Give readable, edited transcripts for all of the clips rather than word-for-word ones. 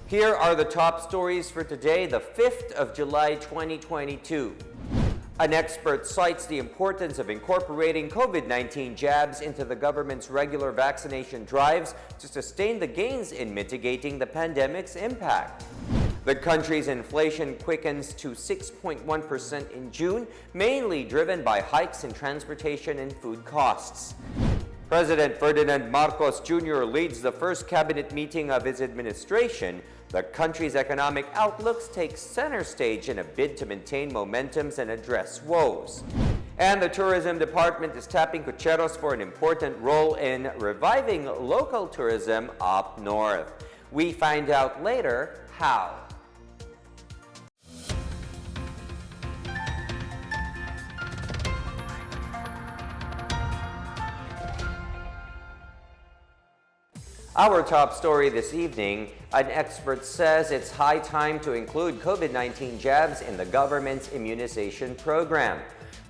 Here are the top stories for today, the 5th of July 2022. An expert cites the importance of incorporating COVID-19 jabs into the government's regular vaccination drives to sustain the gains in mitigating the pandemic's impact. The country's inflation quickens to 6.1% in June, mainly driven by hikes in transportation and food costs. President Ferdinand Marcos Jr. leads the first cabinet meeting of his administration. The country's economic outlooks take center stage in a bid to maintain momentums and address woes. And the tourism department is tapping kutseros for an important role in reviving local tourism up north. We find out later how. Our top story this evening, an expert says it's high time to include COVID-19 jabs in the government's immunization program.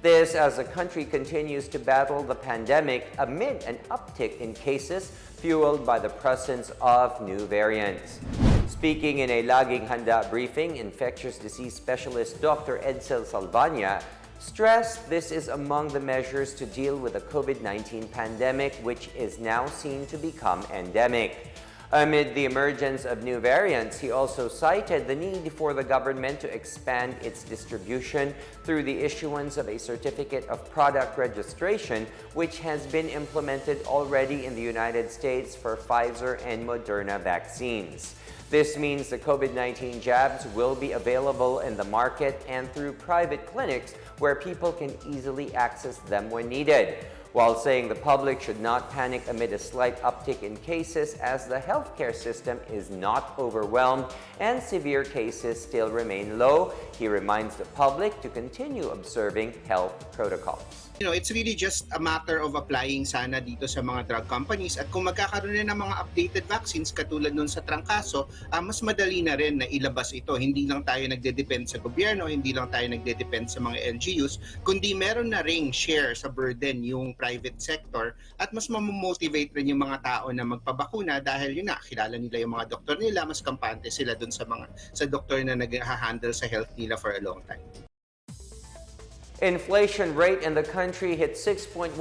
This as the country continues to battle the pandemic amid an uptick in cases fueled by the presence of new variants. Speaking in a Laging Handa briefing, infectious disease specialist Dr. Edsel Salvania stressed this is among the measures to deal with the COVID-19 pandemic, which is now seen to become endemic. Amid the emergence of new variants, he also cited the need for the government to expand its distribution through the issuance of a certificate of product registration, which has been implemented already in the United States for Pfizer and Moderna vaccines. This means the COVID-19 jabs will be available in the market and through private clinics where people can easily access them when needed, while saying the public should not panic amid a slight uptick in cases as the healthcare system is not overwhelmed and severe cases still remain low. He reminds the public to continue observing health protocols. It's really just a matter of applying sana dito sa mga drug companies at kung magkakaroon na ng mga updated vaccines katulad nun sa trangkaso, mas madali na rin na ilabas ito. Hindi lang tayo nagde-depend sa gobyerno, hindi lang tayo nagde-depend sa mga LGUs, kundi meron na ring share sa burden yung private sector at mas mamomotivate rin yung mga tao na magpabakuna dahil yun na, kilala nila yung mga doktor nila, mas kampante sila dun sa doktor na nag-handle sa health nila for a long time. Inflation rate in the country hit 6.1%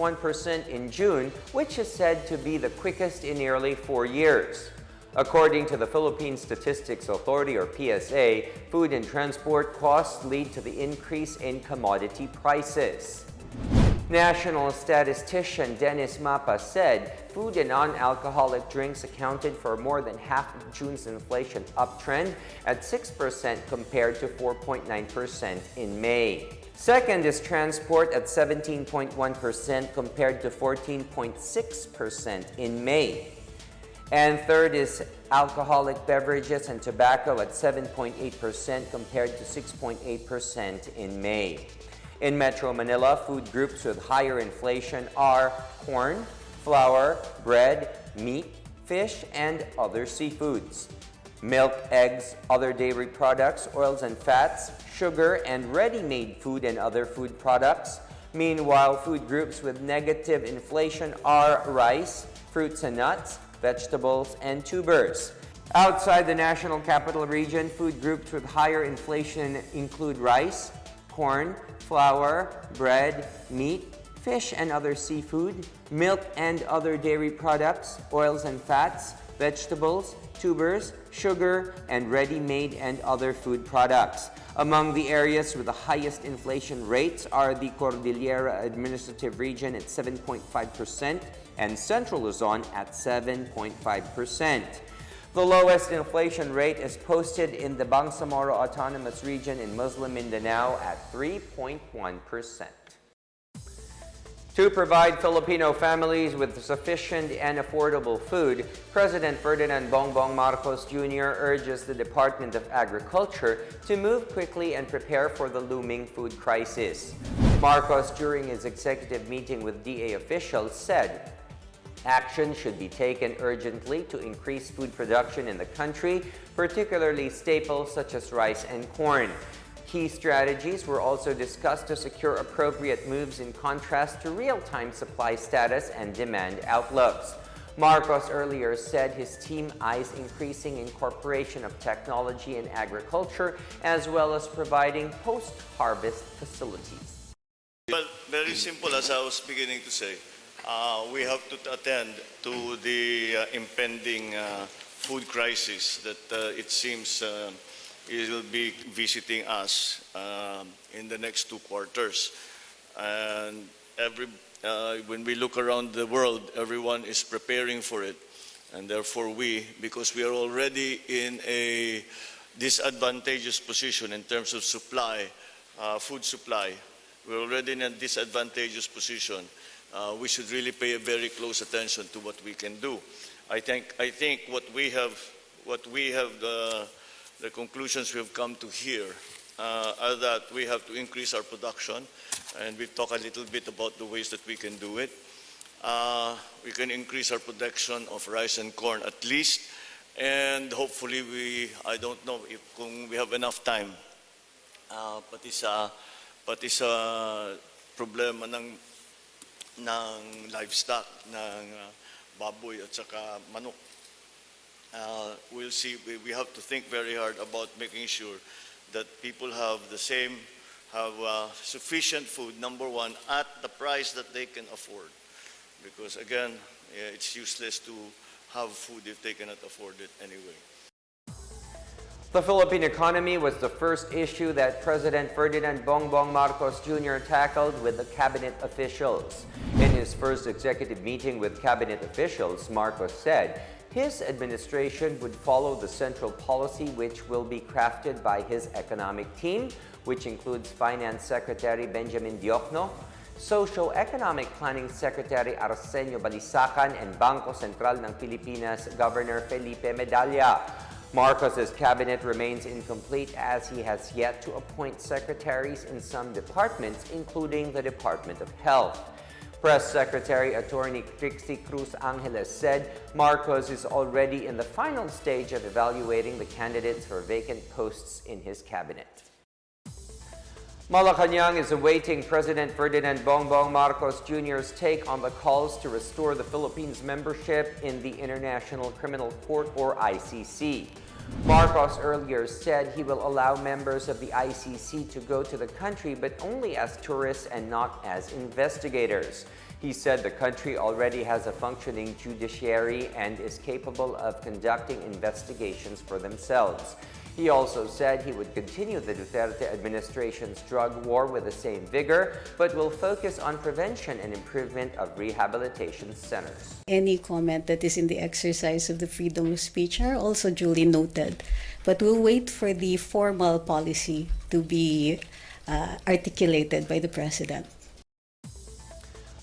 in June, which is said to be the quickest in nearly 4 years. According to the Philippine Statistics Authority, or PSA, food and transport costs lead to the increase in commodity prices. National statistician Dennis Mapa said food and non-alcoholic drinks accounted for more than half of June's inflation uptrend at 6% compared to 4.9% in May. Second is transport at 17.1% compared to 14.6% in May. And third is alcoholic beverages and tobacco at 7.8% compared to 6.8% in May. In Metro Manila, food groups with higher inflation are corn, flour, bread, meat, fish, and other seafoods. Milk, eggs, other dairy products, oils and fats, sugar, and ready-made food and other food products. Meanwhile, food groups with negative inflation are rice, fruits and nuts, vegetables, and tubers. Outside the National Capital Region, food groups with higher inflation include rice, corn, flour, bread, meat, fish and other seafood, milk and other dairy products, oils and fats, vegetables, tubers, sugar, and ready-made and other food products. Among the areas with the highest inflation rates are the Cordillera Administrative Region at 7.5% and Central Luzon at 7.5%. The lowest inflation rate is posted in the Bangsamoro Autonomous Region in Muslim Mindanao at 3.1%. To provide Filipino families with sufficient and affordable food, President Ferdinand Bongbong Marcos Jr. urges the Department of Agriculture to move quickly and prepare for the looming food crisis. Marcos, during his executive meeting with DA officials, said action should be taken urgently to increase food production in the country, particularly staples such as rice and corn. Key strategies were also discussed to secure appropriate moves in contrast to real-time supply status and demand outlooks. Marcos earlier said his team eyes increasing incorporation of technology in agriculture as well as providing post-harvest facilities. Well, very simple, as I was beginning to say. We have to attend to the impending food crisis that it seems it will be visiting us in the next 2 quarters. And when we look around the world, everyone is preparing for it. And therefore because we are already in a disadvantageous position in terms of supply, food supply, we're already in a disadvantageous position. We should really pay a very close attention to what we can do. I think the conclusions we have come to here are that we have to increase our production, and we've talked a little bit about the ways that we can do it. We can increase our production of rice and corn at least, and hopefully I don't know if we have enough time. Pati sa problema ng livestock, ng baboy at saka manok. We'll see. We have to think very hard about making sure that people have sufficient food, number one, at the price that they can afford. Because again, it's useless to have food if they cannot afford it anyway. The Philippine economy was the first issue that President Ferdinand Bongbong Marcos Jr. tackled with the cabinet officials. In his first executive meeting with cabinet officials, Marcos said his administration would follow the central policy which will be crafted by his economic team, which includes Finance Secretary Benjamin Diokno, Socio-Economic Planning Secretary Arsenio Balisacan, and Bangko Sentral ng Pilipinas Governor Felipe Medalla. Marcos's cabinet remains incomplete as he has yet to appoint secretaries in some departments, including the Department of Health. Press Secretary Attorney Trixie Cruz Angeles said Marcos is already in the final stage of evaluating the candidates for vacant posts in his cabinet. Malacanang is awaiting President Ferdinand Bongbong Marcos Jr.'s take on the calls to restore the Philippines' membership in the International Criminal Court, or ICC. Marcos earlier said he will allow members of the ICC to go to the country, but only as tourists and not as investigators. He said the country already has a functioning judiciary and is capable of conducting investigations for themselves. He also said he would continue the Duterte administration's drug war with the same vigor, but will focus on prevention and improvement of rehabilitation centers. Any comment that is in the exercise of the freedom of speech are also duly noted, but we'll wait for the formal policy to be articulated by the President.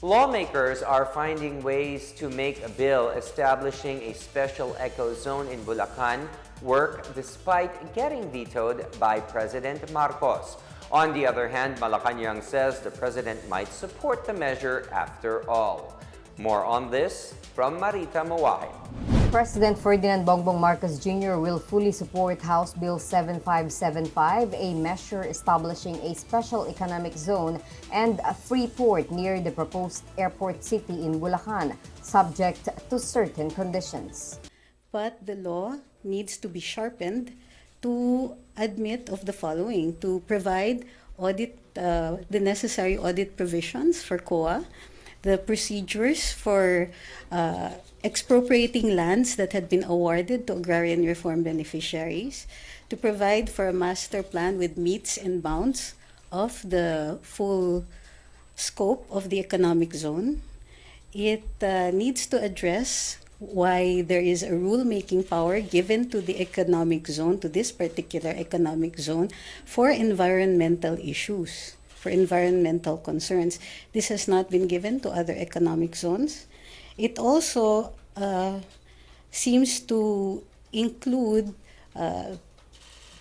Lawmakers are finding ways to make a bill establishing a special eco zone in Bulacan work despite getting vetoed by President Marcos. On the other hand, Malacanang says the president might support the measure after all. More on this from Marita Mawahe. President Ferdinand Bongbong Marcos Jr. will fully support House Bill 7575, a measure establishing a special economic zone and a free port near the proposed airport city in Bulacan, subject to certain conditions. But the law needs to be sharpened to admit of the following: to provide the necessary audit provisions for COA, the procedures for expropriating lands that had been awarded to agrarian reform beneficiaries, to provide for a master plan with metes and bounds of the full scope of the economic zone. It needs to address why there is a rule-making power given to the economic zone, to this particular economic zone, for environmental issues, for environmental concerns. This has not been given to other economic zones. It also seems to include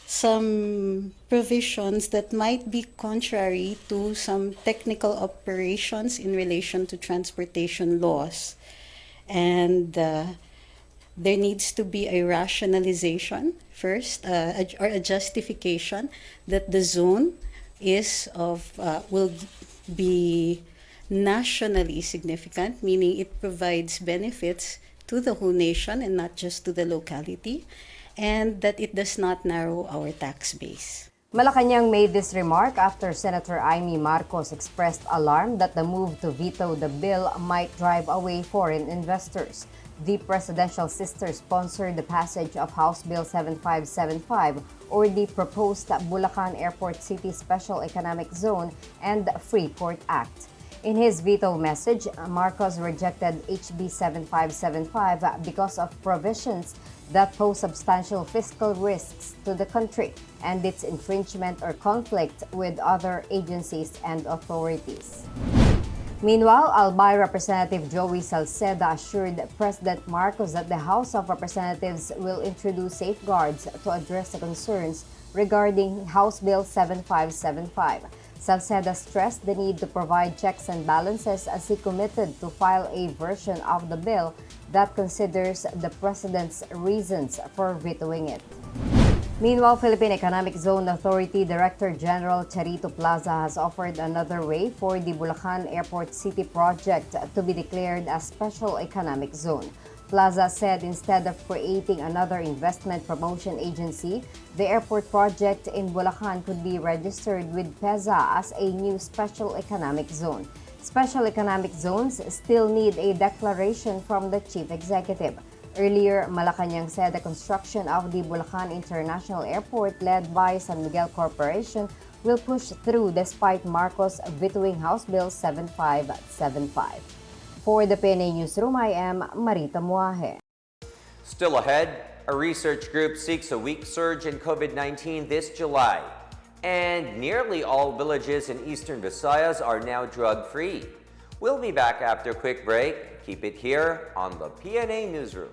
some provisions that might be contrary to some technical operations in relation to transportation laws. And there needs to be a rationalization first, or a justification that the zone will be nationally significant, meaning it provides benefits to the whole nation and not just to the locality, and that it does not narrow our tax base. Malacanang made this remark after Senator Amy Marcos expressed alarm that the move to veto the bill might drive away foreign investors. The presidential sister sponsored the passage of House Bill 7575, or the proposed Bulacan Airport City Special Economic Zone and Freeport Act. In his veto message, Marcos rejected HB 7575 because of provisions that pose substantial fiscal risks to the country and its infringement or conflict with other agencies and authorities. Meanwhile, Albay Representative Joey Salceda assured President Marcos that the House of Representatives will introduce safeguards to address the concerns regarding House Bill 7575. Salceda stressed the need to provide checks and balances as he committed to file a version of the bill that considers the President's reasons for vetoing it. Meanwhile, Philippine Economic Zone Authority Director General Charito Plaza has offered another way for the Bulacan Airport City project to be declared a special economic zone. Plaza said instead of creating another investment promotion agency, the airport project in Bulacan could be registered with PEZA as a new special economic zone. Special economic zones still need a declaration from the chief executive. Earlier, Malacanang said the construction of the Bulacan International Airport led by San Miguel Corporation will push through despite Marcos vetoing House Bill 7575. For the PNA Newsroom, I am Marita Muaje. Still ahead, a research group seeks a weak surge in COVID-19 this July. And nearly all villages in Eastern Visayas are now drug-free. We'll be back after a quick break. Keep it here on the PNA Newsroom.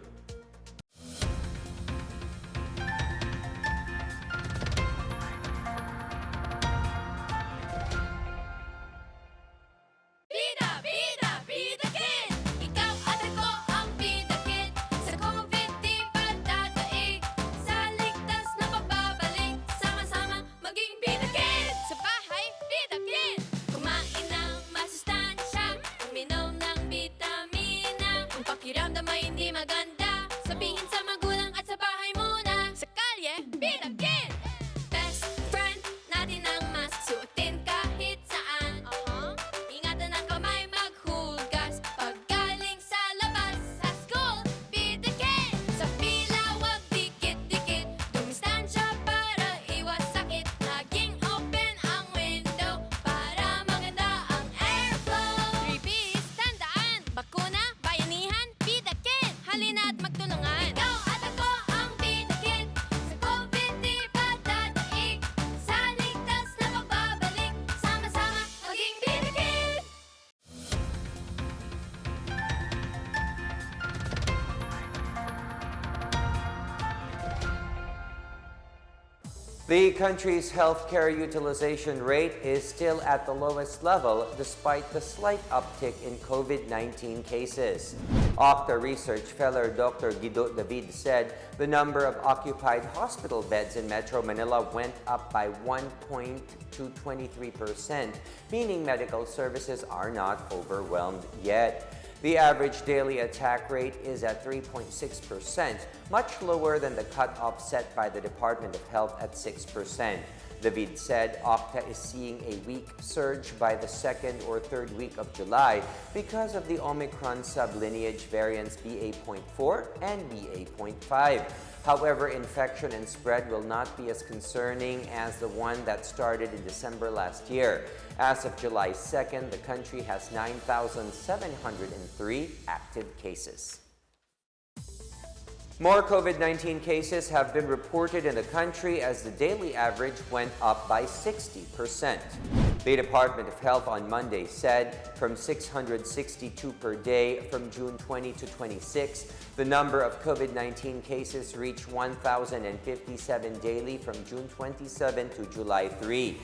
The country's healthcare utilization rate is still at the lowest level despite the slight uptick in COVID-19 cases. Octa research fellow Dr. Guido David said the number of occupied hospital beds in Metro Manila went up by 1.23%, meaning medical services are not overwhelmed yet. The average daily attack rate is at 3.6%, much lower than the cutoff set by the Department of Health at 6%. David said Octa is seeing a weak surge by the second or third week of July because of the Omicron sublineage variants BA.4 and BA.5. However, infection and spread will not be as concerning as the one that started in December last year. As of July 2nd, the country has 9,703 active cases. More COVID-19 cases have been reported in the country as the daily average went up by 60%. The Department of Health on Monday said from 662 per day from June 20 to 26, the number of COVID-19 cases reached 1,057 daily from June 27 to July 3.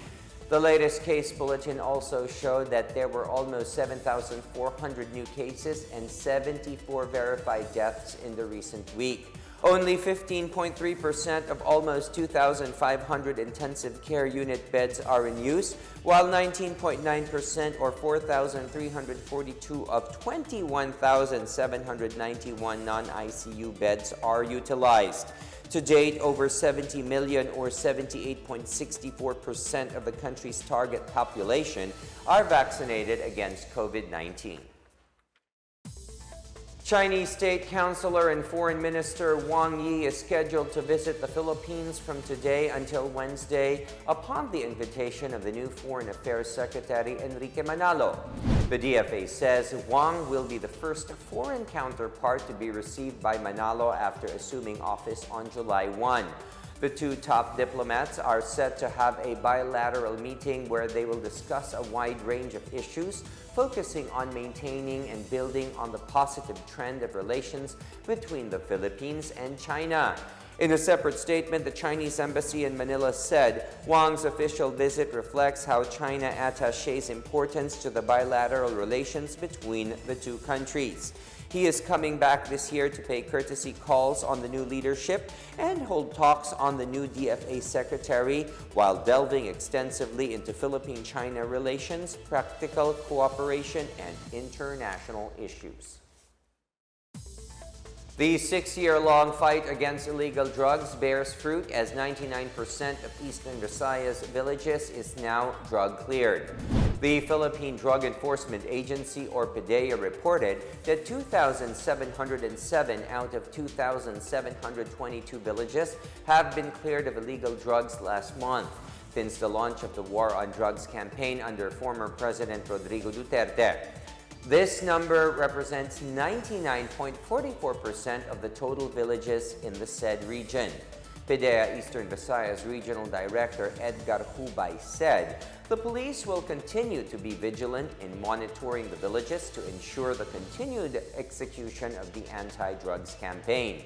The latest case bulletin also showed that there were almost 7,400 new cases and 74 verified deaths in the recent week. Only 15.3% of almost 2,500 intensive care unit beds are in use, while 19.9% or 4,342 of 21,791 non-ICU beds are utilized. To date, over 70 million or 78.64% of the country's target population are vaccinated against COVID-19. Chinese State Councilor and Foreign Minister Wang Yi is scheduled to visit the Philippines from today until Wednesday upon the invitation of the new Foreign Affairs Secretary Enrique Manalo. The DFA says Wang will be the first foreign counterpart to be received by Manalo after assuming office on July 1. The two top diplomats are set to have a bilateral meeting where they will discuss a wide range of issues, focusing on maintaining and building on the positive trend of relations between the Philippines and China. In a separate statement, the Chinese embassy in Manila said Wang's official visit reflects how China attaches importance to the bilateral relations between the two countries. He is coming back this year to pay courtesy calls on the new leadership and hold talks on the new DFA secretary while delving extensively into Philippine-China relations, practical cooperation, and international issues. The 6-year-long fight against illegal drugs bears fruit as 99% of Eastern Visayas villages is now drug-cleared. The Philippine Drug Enforcement Agency, or PDEA, reported that 2,707 out of 2,722 villages have been cleared of illegal drugs last month, since the launch of the War on Drugs campaign under former President Rodrigo Duterte. This number represents 99.44% of the total villages in the said region. PDEA Eastern Visayas Regional Director Edgar Hubay said the police will continue to be vigilant in monitoring the villages to ensure the continued execution of the anti-drugs campaign.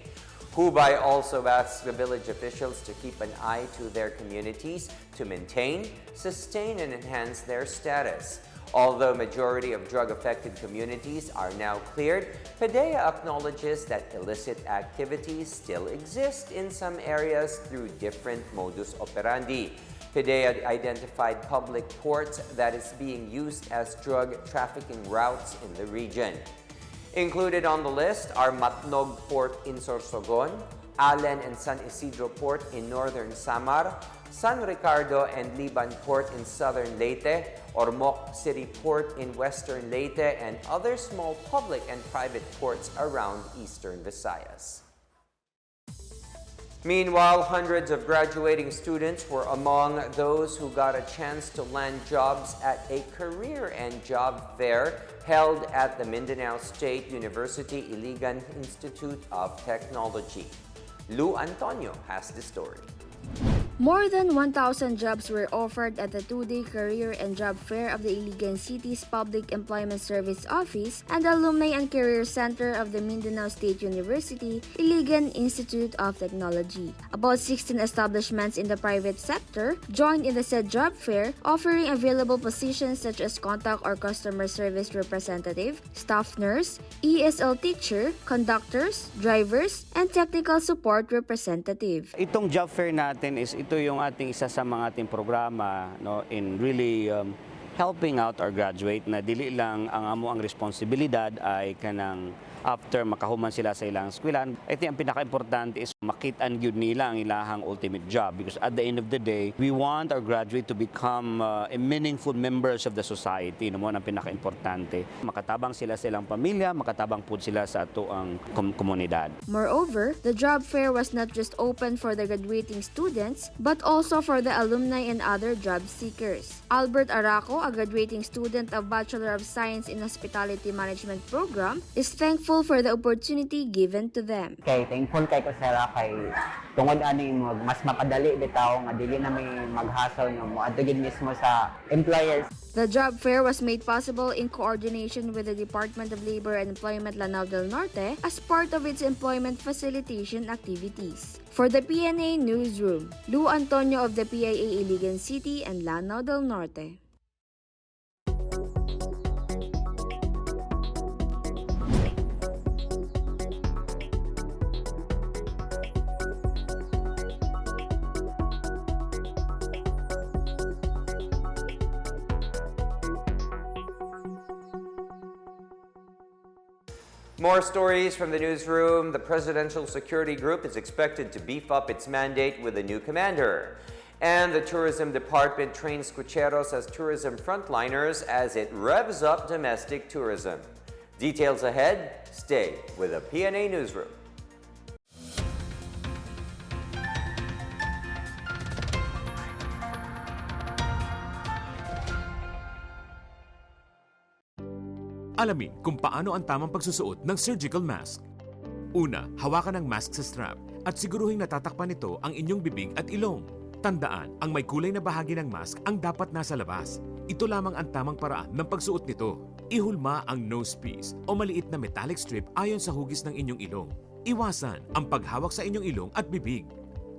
Hubay also asked the village officials to keep an eye to their communities to maintain, sustain, and enhance their status. Although majority of drug-affected communities are now cleared, PDEA acknowledges that illicit activities still exist in some areas through different modus operandi. PDEA identified public ports that is being used as drug trafficking routes in the region. Included on the list are Matnog Port in Sorsogon, Allen and San Isidro Port in northern Samar, San Ricardo and Liban Port in southern Leyte, Ormoc City Port in western Leyte, and other small public and private ports around eastern Visayas. Meanwhile, hundreds of graduating students were among those who got a chance to land jobs at a career and job fair held at the Mindanao State University Iligan Institute of Technology. Lou Antonio has the story. More than 1,000 jobs were offered at the two-day career and job fair of the Iligan City's Public Employment Service Office and the Alumni and Career Center of the Mindanao State University Iligan Institute of Technology. About 16 establishments in the private sector joined in the said job fair, offering available positions such as contact or customer service representative, staff nurse, ESL teacher, conductors, drivers, and technical support representative. Itong job fair natin is ito yung ating isa sa mga ating programa, no, in really helping out our graduate na dili lang ang amo ang responsibilidad ay kanang after makahuman sila sa ilang eskwelahan. I think ang pinaka-importante is makit-an gyud nila ang ilahang ultimate job, because at the end of the day, we want our graduate to become meaningful members of the society. Naman ang pinaka-importante. Makatabang sila sa ilang pamilya, makatabang po sila sa ato ang komunidad. Moreover, the job fair was not just open for the graduating students, but also for the alumni and other job seekers. Albert Araco, a graduating student of Bachelor of Science in Hospitality Management program, is thankful for the opportunity given to them. Kay thankful kay ko sir kay tungod ani mas mapadali bitaw nga dili na may maghasol nga mo adto gid mismo sa employers. The job fair was made possible in coordination with the Department of Labor and Employment Lanao del Norte as part of its employment facilitation activities. For the PNA Newsroom, Lou Antonio of the PIA Iligan City and Lanao del Norte. More stories from the newsroom. The Presidential Security Group is expected to beef up its mandate with a new commander. And the Tourism Department trains kutseros as tourism frontliners as it revs up domestic tourism. Details ahead. Stay with the PNA Newsroom. Alamin kung paano ang tamang pagsusuot ng surgical mask. Una, hawakan ang mask sa strap at siguruhing natatakpan nito ang inyong bibig at ilong. Tandaan, ang may kulay na bahagi ng mask ang dapat nasa labas. Ito lamang ang tamang paraan ng pagsuot nito. Ihulma ang nose piece o maliit na metallic strip ayon sa hugis ng inyong ilong. Iwasan ang paghawak sa inyong ilong at bibig.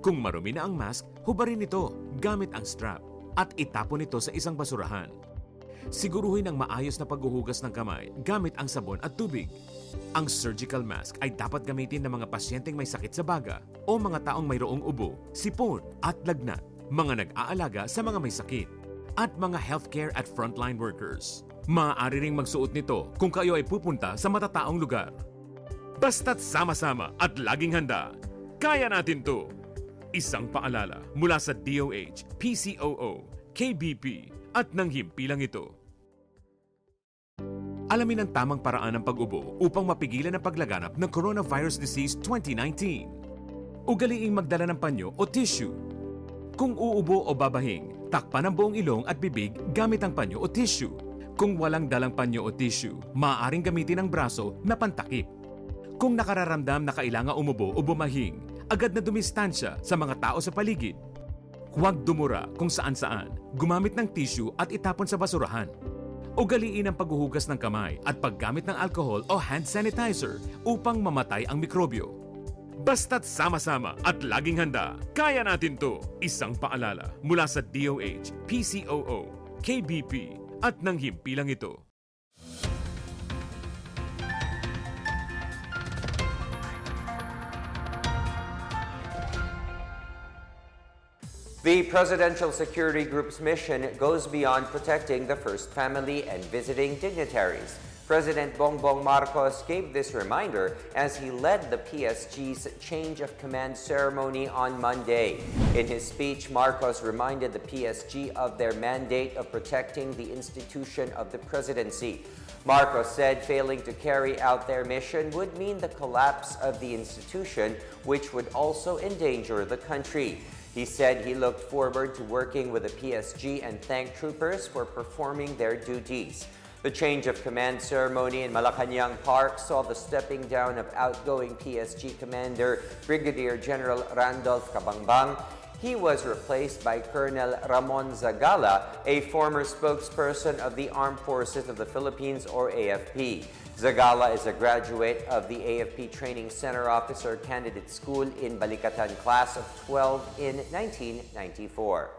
Kung marumi na ang mask, hubarin ito gamit ang strap at itapon ito sa isang basurahan. Siguruhin ang maayos na paghuhugas ng kamay gamit ang sabon at tubig. Ang surgical mask ay dapat gamitin ng mga pasyenteng may sakit sa baga o mga taong mayroong ubo, sipon at lagnat, mga nag-aalaga sa mga may sakit, at mga healthcare at frontline workers. Maaari ring magsuot nito kung kayo ay pupunta sa matataong lugar. Basta't sama-sama at laging handa, kaya natin to! Isang paalala mula sa DOH, PCOO, KBP at ng himpilang ito. Alamin ang tamang paraan ng pag-ubo upang mapigilan ang paglaganap ng Coronavirus Disease 2019. Ugaliing magdala ng panyo o tissue. Kung uubo o babahing, takpan ang buong ilong at bibig gamit ang panyo o tissue. Kung walang dalang panyo o tissue, maaaring gamitin ang braso na pantakip. Kung nakararamdam na kailangan umubo o bumahing, agad na dumistansya sa mga tao sa paligid. Huwag dumura kung saan-saan, gumamit ng tissue at itapon sa basurahan. Ugaliin ang paghuhugas ng kamay at paggamit ng alcohol o hand sanitizer upang mamatay ang mikrobyo. Basta't sama-sama at laging handa, kaya natin to! Isang paalala mula sa DOH, PCOO, KBP at ng himpilang ito. The Presidential Security Group's mission goes beyond protecting the first family and visiting dignitaries. President Bongbong Marcos gave this reminder as he led the PSG's change of command ceremony on Monday. In his speech, Marcos reminded the PSG of their mandate of protecting the institution of the presidency. Marcos said failing to carry out their mission would mean the collapse of the institution, which would also endanger the country. He said he looked forward to working with the PSG and thanked troopers for performing their duties. The change of command ceremony in Malacanang Park saw the stepping down of outgoing PSG commander Brigadier General Randolph Cabangbang. He was replaced by Colonel Ramon Zagala, a former spokesperson of the Armed Forces of the Philippines or AFP. Zagala is a graduate of the AFP Training Center Officer Candidate School in Balikatan Class of 12 in 1994.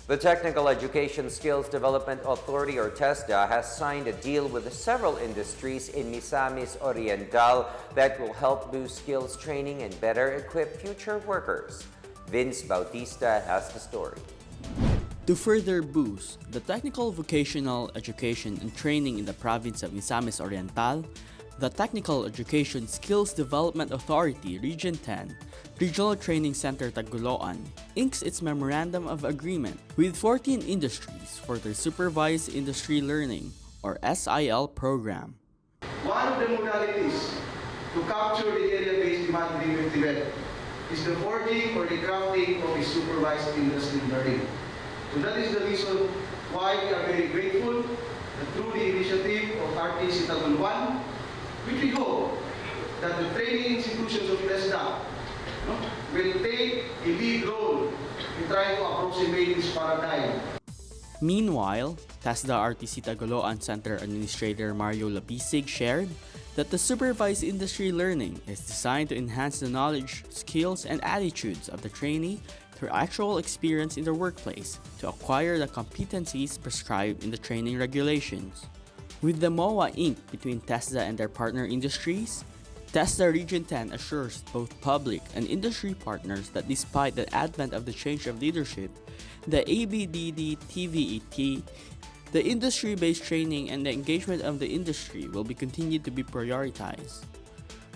The Technical Education Skills Development Authority or TESDA has signed a deal with several industries in Misamis Oriental that will help boost skills training and better equip future workers. Vince Bautista has the story. To further boost the technical vocational education and training in the province of Misamis Oriental, the Technical Education Skills Development Authority Region 10, Regional Training Center Tagoloan, inks its Memorandum of Agreement with 14 industries for their Supervised Industry Learning or SIL program. One of the modalities to capture the area-based demand-driven development is the forging or the crafting of a supervised industry learning. So that is the reason why we are very grateful that through the initiative of RTC Tagoloan, which we hope that the training institutions of TESDA will take a lead role in trying to approximate this paradigm. Meanwhile, TESDA RTC Tagoloan Center Administrator Mario Lapisig shared that the supervised industry learning is designed to enhance the knowledge, skills, and attitudes of the trainee through actual experience in the workplace to acquire the competencies prescribed in the training regulations. With the MOA Inc. between TESDA and their partner industries, TESDA Region 10 assures both public and industry partners that despite the advent of the change of leadership, the ABDD-TVET, The industry-based training and the engagement of the industry will be continued to be prioritized.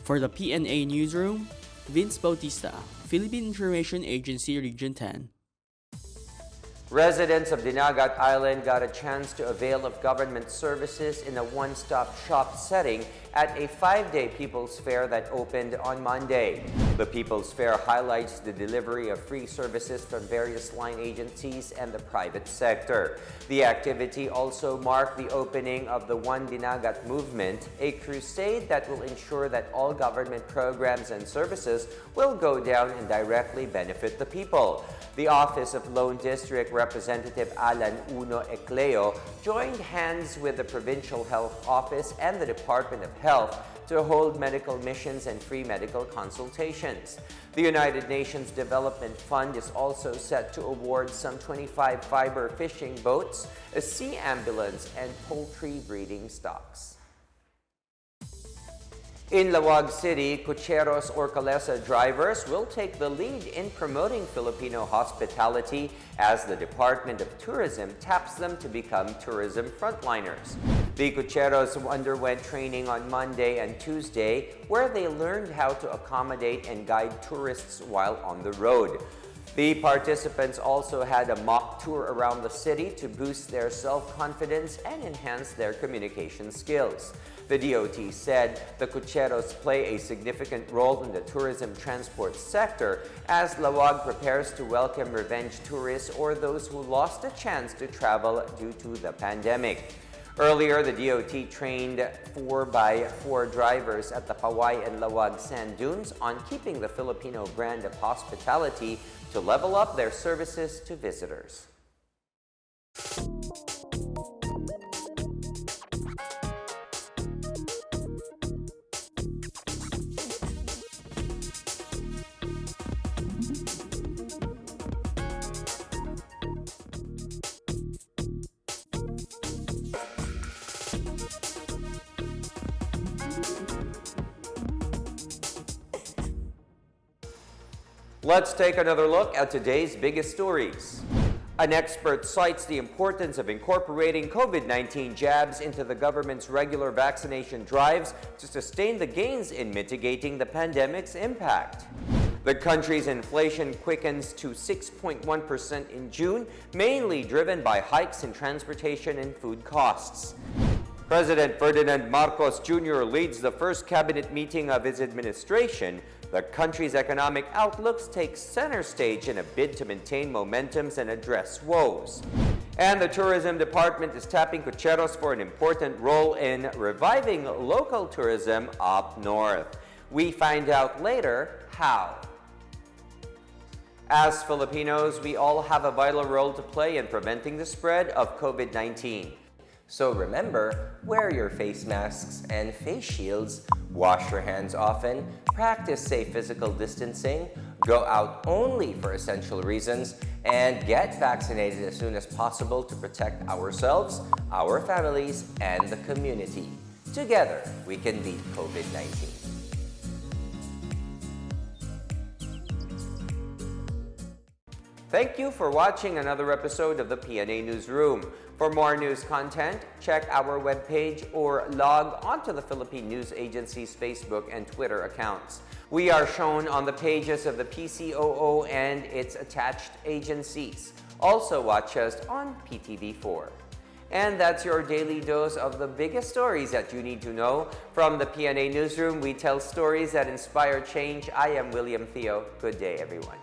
For the PNA Newsroom, Vince Bautista, Philippine Information Agency, Region 10. Residents of Dinagat Island got a chance to avail of government services in a one-stop shop setting at a 5-day People's Fair that opened on Monday. The People's Fair highlights the delivery of free services from various line agencies and the private sector. The activity also marked the opening of the One Dinagat movement, a crusade that will ensure that all government programs and services will go down and directly benefit the people. The Office of Lone District Representative Alan Uno Ecleo joined hands with the Provincial Health Office and the Department of Health to hold medical missions and free medical consultations. The United Nations Development Fund is also set to award some 25 fiber fishing boats, a sea ambulance, and poultry breeding stocks. In Laoag City, kutseros or kalesa drivers will take the lead in promoting Filipino hospitality as the Department of Tourism taps them to become tourism frontliners. The kutseros underwent training on Monday and Tuesday, where they learned how to accommodate and guide tourists while on the road. The participants also had a mock tour around the city to boost their self-confidence and enhance their communication skills. The DOT said the kutseros play a significant role in the tourism transport sector as Laoag prepares to welcome revenge tourists or those who lost a chance to travel due to the pandemic. Earlier, the DOT trained 4x4 drivers at the Paway and Laoag sand dunes on keeping the Filipino brand of hospitality to level up their services to visitors. Let's take another look at today's biggest stories. An expert cites the importance of incorporating COVID-19 jabs into the government's regular vaccination drives to sustain the gains in mitigating the pandemic's impact. The country's inflation quickens to 6.1% in June, mainly driven by hikes in transportation and food costs. President Ferdinand Marcos Jr. leads the first cabinet meeting of his administration. The country's economic outlooks take center stage in a bid to maintain momentums and address woes. And the tourism department is tapping kutseros for an important role in reviving local tourism up north. We find out later how. As Filipinos, we all have a vital role to play in preventing the spread of COVID-19. So remember, wear your face masks and face shields, wash your hands often, practice safe physical distancing, go out only for essential reasons, and get vaccinated as soon as possible to protect ourselves, our families, and the community. Together, we can beat COVID-19. Thank you for watching another episode of the PNA Newsroom. For more news content, check our webpage or log onto the Philippine News Agency's Facebook and Twitter accounts. We are shown on the pages of the PCOO and its attached agencies. Also watch us on PTV4. And that's your daily dose of the biggest stories that you need to know. From the PNA Newsroom, we tell stories that inspire change. I am William Theo. Good day, everyone.